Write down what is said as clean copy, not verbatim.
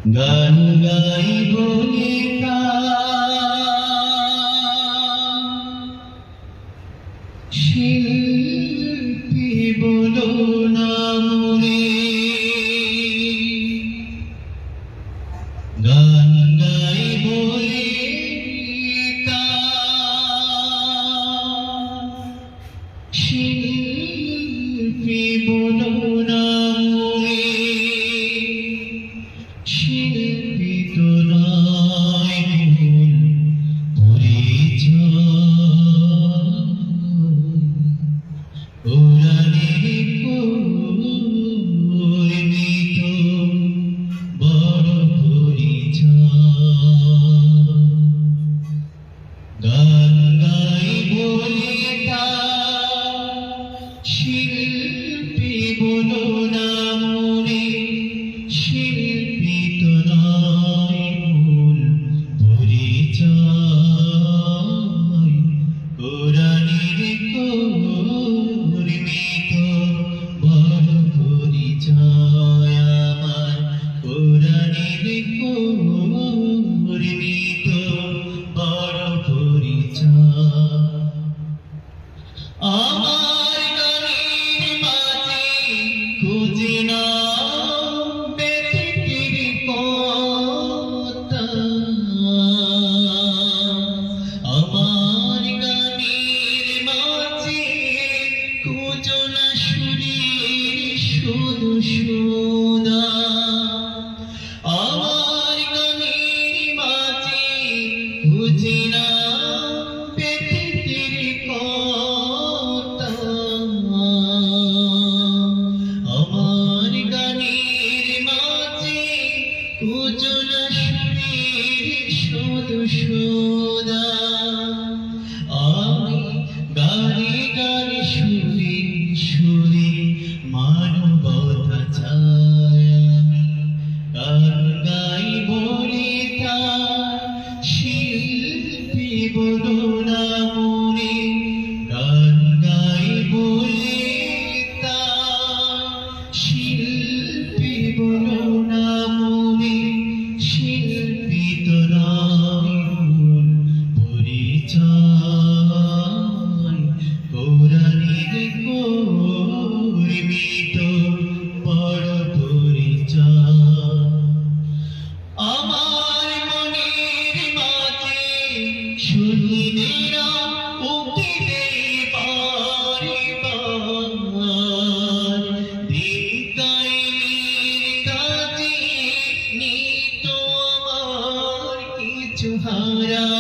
গান গাইব একা শিল্পী বলো না মনে গান গাইব একা শিল্পী বলো না মনে শিল্পী তো নয় ভুল পরিচয় পুরাণের কর্মিত বড় পরিচয় গান গাইব একা শিল্পী বলো না মনে শিল্পী তো নয় মূল পরিচয় পুরাণের কর্মিত বড় পরিচয় আমার পুরাণের কর্মিত বড় পরিচয় আমার গানের মাঝে খুঁজে নাও ব্যতিকের কথা আমার গানের মাঝে খুঁজো না সুরের শুধু সুদা আমার গানের মাঝে খুঁজে নাও ব্যতিকের কথা আমার গানের মাঝে খুঁজো না সুরের শুধু সুদা আমি গানে গানে সুরে সুরে মানবতা চাই গান গাইব একা শিল্পী বলো না মনে গান গাইব একা শিল্পী বলো না মনে শিল্পী তো নয় মূল পরিচয় পুরাণের কর্মিত বড় পরিচয় আমার মনের মাঝে শহীদেরা উঠিবে বারে বার বিদায়ের কাজে নিত আমার কিছু হারা